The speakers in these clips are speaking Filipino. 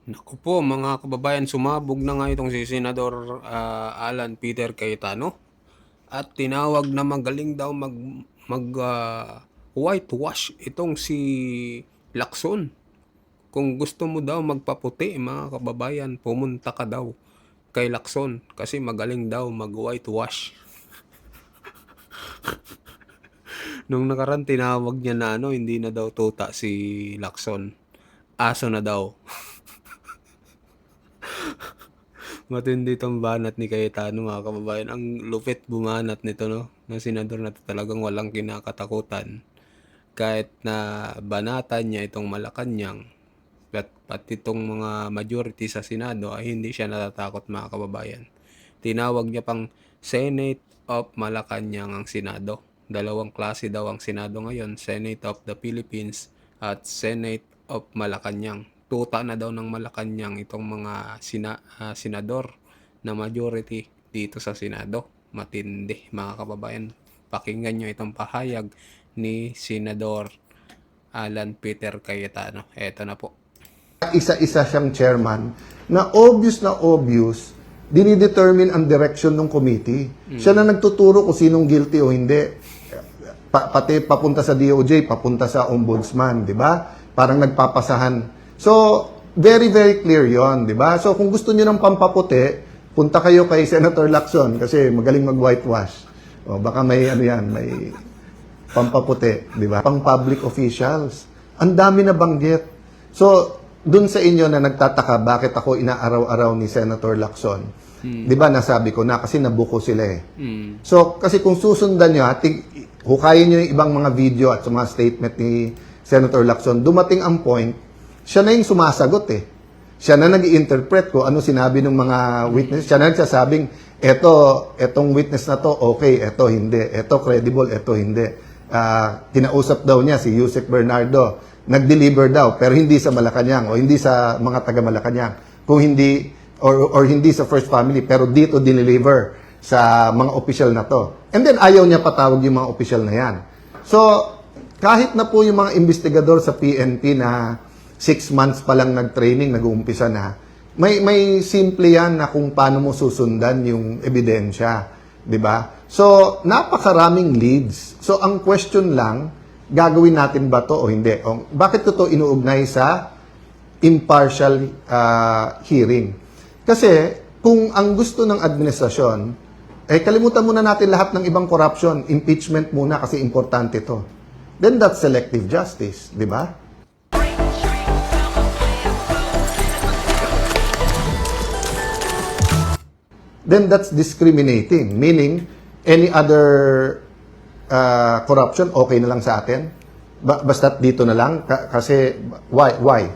Naku po mga kababayan, sumabog na nga itong si Senador Alan Peter Cayetano at tinawag na magaling daw whitewash itong si Lacson. Kung gusto mo daw magpaputi mga kababayan, pumunta ka daw kay Lacson kasi magaling daw mag-whitewash. Nung nakaraan tinawag niya na hindi na daw tuta si Lacson. Aso na daw. Matindi tong banat ni Cayetano mga kababayan. Ang lupit bumanat nito, no? Ng senador na to, talagang walang kinakatakutan. Kahit na banatan niya itong Malacanang, pati itong mga majority sa Senado ay hindi siya natatakot mga kababayan. Tinawag niya pang Senate of Malacanang ang Senado. Dalawang klase daw ang Senado ngayon, Senate of the Philippines at Senate of Malacanang. Tuta na daw ng Malacanang itong mga senador na majority dito sa Senado. Matindi mga kababayan. Pakinggan nyo itong pahayag ni Senador Alan Peter Cayetano. Eto na po. Isa-isa siyang chairman na obvious dinidetermine ang direction ng committee. Siya na nagtuturo kung sinong guilty o hindi. Pati papunta sa DOJ, papunta sa ombudsman, di ba? Parang nagpapasahan. So, very clear yon, di ba? So, kung gusto niyo ng pampaputi, punta kayo kay Senator Lacson kasi magaling mag-whitewash. O, baka may may pampaputi, di ba? Pang public officials. Ang dami na banggit. So, dun sa inyo na nagtataka bakit ako inaaraw-araw ni Senator Lacson, di ba nasabi ko na kasi nabuko sila eh. So, kasi kung susundan nyo, hukayin nyo yung ibang mga video at mga statement ni Senator Lacson, dumating ang point, siya na yung sumasagot eh. Siya na nag-i-interpret ko ano sinabi ng mga witness. Siya na nagsasabing, etong witness na to, okay, eto hindi. Eto credible, eto hindi. Kinausap daw niya si Yusek Bernardo. Nag-deliver daw, pero hindi sa Malacanang o hindi sa mga taga Malacanang. Kung hindi, or hindi sa First Family, pero dito deliver sa mga opisyal na to. And then ayaw niya patawag yung mga opisyal na yan. So, kahit na po yung mga investigador sa PNP na 6 months pa lang nag-training, nag-uumpisa na, may simple yan na kung paano mo susundan yung ebidensya. Di ba? So, napakaraming leads. So, ang question lang, gagawin natin ba to o hindi? O, bakit ko to inuugnay sa impartial hearing? Kasi, kung ang gusto ng administrasyon, kalimutan muna natin lahat ng ibang corruption, impeachment muna kasi importante to. Then that's selective justice, di ba? Then that's discriminating, meaning any other corruption okay na lang sa atin. Basta dito na lang kasi why?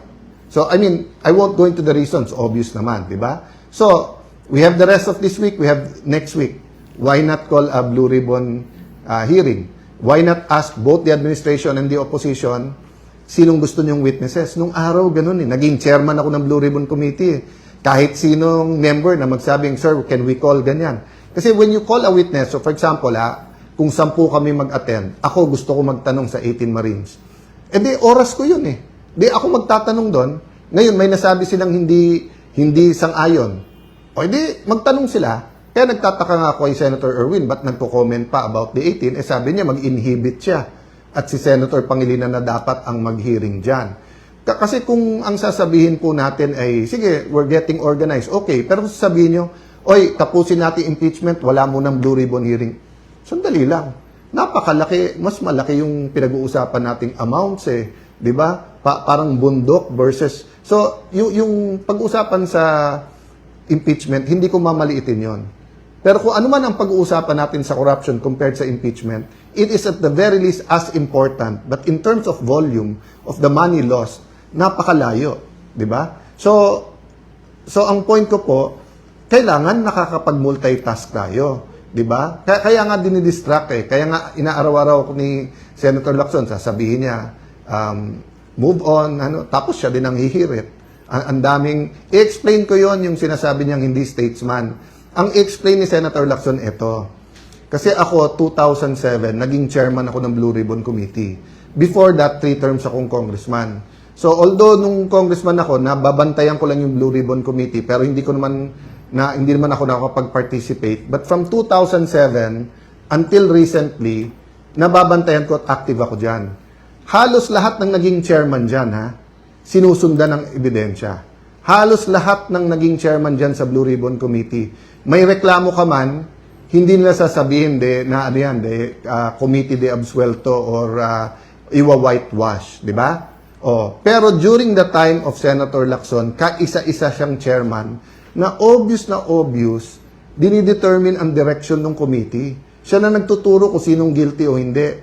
So I mean, I won't go into the reasons, obvious naman, di ba? So we have the rest of this week, we have next week. Why not call a Blue Ribbon hearing? Why not ask both the administration and the opposition sinong gusto niyong witnesses? Nung araw ganun naging chairman ako ng Blue Ribbon Committee. Kahit sinong member na magsabing, sir, can we call ganyan? Kasi when you call a witness, so for example, kung 10 kami mag-attend, ako gusto ko magtanong sa 18 Marines. Di oras ko yun eh. Di ako magtatanong doon. Ngayon, may nasabi silang hindi sang-ayon. O di, magtanong sila. Kaya nagtataka nga ako kay Senator Erwin, ba't nagpo-comment pa about the 18? Sabi niya, mag-inhibit siya. At si Senator Pangilinan na dapat ang mag-hearing dyan. Kasi kung ang sasabihin po natin ay, sige, we're getting organized, okay, pero sasabihin nyo, oy, tapusin natin impeachment, wala mo ng Blue Ribbon hearing. Sandali lang. Napakalaki, mas malaki yung pinag-uusapan nating amounts eh. Di ba? Parang bundok versus... So, yung pag-uusapan sa impeachment, hindi ko mamaliitin yon. Pero kung ano man ang pag-uusapan natin sa corruption compared sa impeachment, it is at the very least as important. But in terms of volume of the money lost, napakalayo, 'di ba? So ang point ko po, kailangan nakakapag-multitask tayo, 'di ba? Kaya nga dinidistract eh. Kaya nga inaaraw-araw ko ni Senator Lacson, sasabihin niya, move on, tapos siya din ang hihirit. Ang daming i-explain ko 'yon yung sinasabi niyang hindi statesman. Ang i-explain ni Senator Lacson ito. Kasi ako 2007 naging chairman ako ng Blue Ribbon Committee. Before that, 3 terms akong congressman. So although nung congressman ako, nababantayan ko lang yung Blue Ribbon Committee, pero hindi naman ako nakakapag-participate. But from 2007 until recently, nababantayan ko at active ako diyan. Halos lahat ng naging chairman diyan, sinusundan ng ebidensya. Halos lahat ng naging chairman diyan sa Blue Ribbon Committee, may reklamo ka man, hindi nila sasabihin committee de absuelto or iwa-whitewash, di ba? Pero during the time of Senator Lacson, kaisa-isa siyang chairman na obvious, dinidetermine ang direction ng committee. Siya na nagtuturo kung sinong guilty o hindi.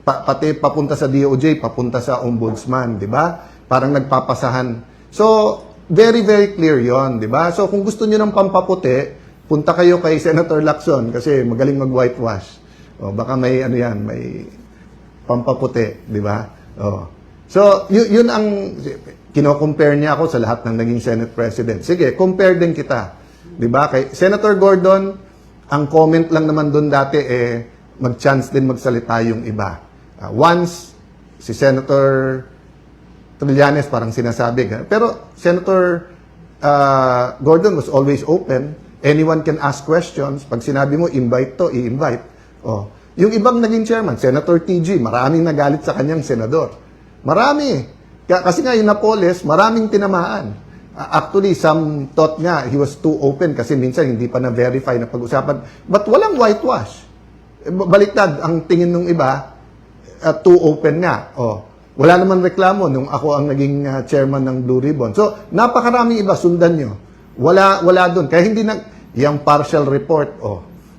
Pati papunta sa DOJ, papunta sa ombudsman, di ba? Parang nagpapasahan. So, very, very clear yon, di ba? So, kung gusto niyo ng pampaputi, punta kayo kay Senator Lacson kasi magaling mag-whitewash. Baka may may pampaputi, di ba? So, yun ang kino-compare niya ako sa lahat ng naging Senate President. Sige, compare din kita. Di ba? Kay Senator Gordon, ang comment lang naman doon dati mag-chance din magsalita yung iba. Once, si Senator Trillanes parang sinasabi. Pero Senator Gordon was always open. Anyone can ask questions. Pag sinabi mo, invite to, i-invite. Yung ibang naging chairman, Senator TG, maraming nagalit sa kanyang senador. Marami. Kasi nga yung Napoles, maraming tinamaan. Actually, some thought nga he was too open kasi minsan hindi pa na-verify na pag-usapan. But walang whitewash. Baliktad, ang tingin ng iba, too open nga. Wala naman reklamo nung ako ang naging chairman ng Blue Ribbon. So, napakaraming iba, sundan nyo. Wala doon. Kaya hindi yung partial report,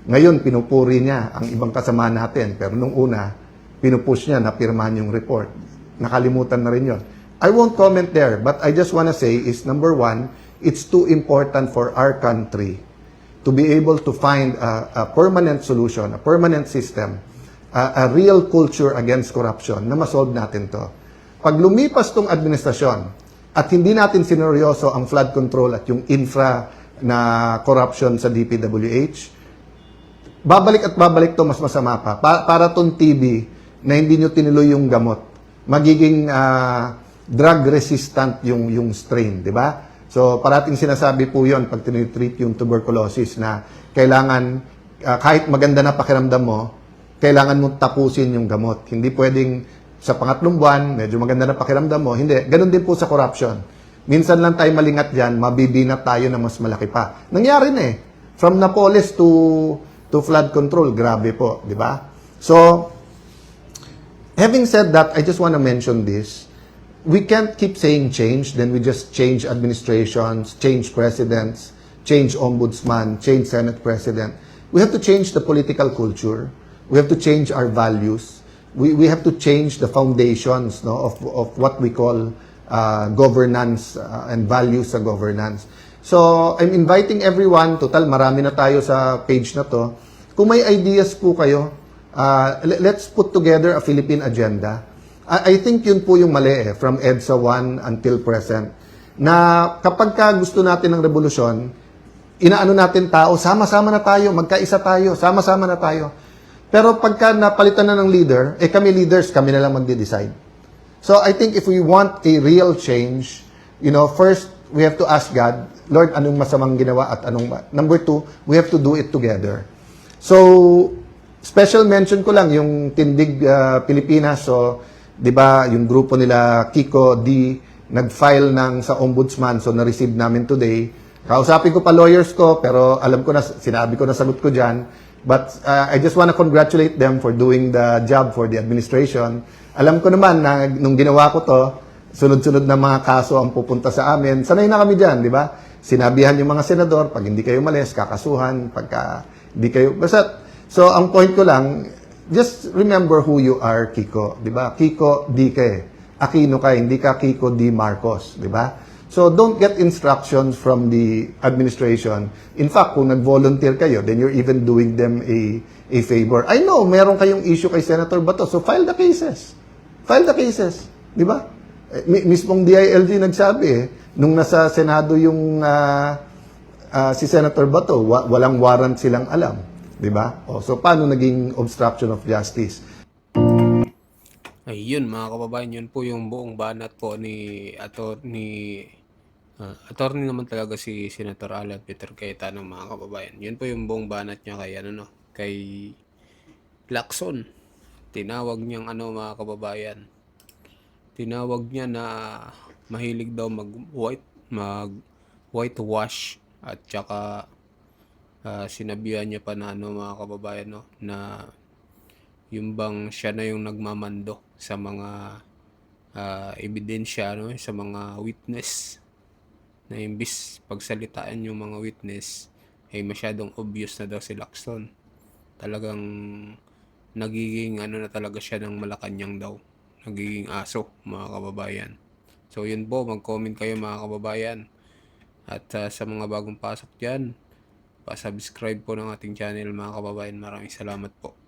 ngayon pinupuri niya ang ibang kasama natin. Pero nung una, pinupush niya na pirmahan yung report. Nakalimutan na rin yun. I won't comment there, but I just want to say is, number one, it's too important for our country to be able to find a permanent solution, a permanent system, a real culture against corruption na masolve natin to. Pag lumipas tong administrasyon at hindi natin sineryoso ang flood control at yung infra na corruption sa DPWH, babalik to mas masama pa. Para tong TB na hindi nyo tinuloy yung gamot, magiging drug resistant yung strain, di ba? So, parating sinasabi po yon pag tinitreat yung tuberculosis na kailangan, kahit maganda na pakiramdam mo, kailangan mo tapusin yung gamot. Hindi pwedeng sa pangatlong buwan, medyo maganda na pakiramdam mo. Hindi. Ganun din po sa corruption. Minsan lang tayo malingat dyan, mabibinat tayo na mas malaki pa. Nangyari na From Napoles to flood control, grabe po, di ba? So, having said that, I just want to mention this. We can't keep saying change, then we just change administrations, change presidents, change ombudsman, change Senate president. We have to change the political culture. We have to change our values. We have to change the foundations of what we call governance and values sa governance. So, I'm inviting everyone, total marami na tayo sa page na to. Kung may ideas po kayo, let's put together a Philippine agenda. I think yun po yung mali from EDSA 1 until present. Na kapag ka gusto natin ng revolusyon, inaano natin tao, sama-sama na tayo, magkaisa tayo, sama-sama na tayo. Pero pagka napalitan na ng leader, kami leaders, kami na lang magde-decide. So I think if we want a real change, first, we have to ask God, Lord, anong masamang ginawa at anong... Number two, we have to do it together. So, special mention ko lang yung Tindig Pilipinas. So, di ba, yung grupo nila, Kiko D, nag-file sa ombudsman. So, na-receive namin today. Kausapin ko pa lawyers ko, pero alam ko na, sinabi ko na sagot ko dyan. But I just want to congratulate them for doing the job for the administration. Alam ko naman na nung ginawa ko to, sunod-sunod na mga kaso ang pupunta sa amin. Sanay na kami dyan, di ba? Sinabihan yung mga senador, pag hindi kayo malis, kakasuhan, pagka hindi kayo... Basta, so, ang point ko lang, just remember who you are, Kiko. Di ba? Kiko D. Aquino ka, hindi ka Kiko D. Marcos. Di ba? So, don't get instructions from the administration. In fact, kung nag-volunteer kayo, then you're even doing them a favor. I know, meron kayong issue kay Senator Bato. So, file the cases. File the cases. Di ba? Mismong DILG nagsabi nung nasa Senado yung si Senator Bato, walang warrant silang alam. Di ba? So, paano naging obstruction of justice? Ayun mga kababayan, yun po yung buong banat po ni attorney naman talaga si Senator Alan Peter Cayetano mga kababayan. Yun po yung buong banat niya kay ano 'no, kay Lacson. Tinawag niyang ano mga kababayan, tinawag niya na mahilig daw mag-whitewash at tsaka, sinabihan niya pa na ano mga kababayan 'no, na yung bang siya na yung nagmamando sa mga, ebidensya ano, sa mga witness na imbis pagsalitaan yung mga witness, ay masyadong obvious na daw si Lacson. Talagang nagiging ano na talaga siya ng Malacanang daw, nagiging aso mga kababayan. So yun po, mag-comment kayo mga kababayan at, sa mga bagong pasok diyan, pa-subscribe po ng ating channel mga kababayan. Maraming salamat po.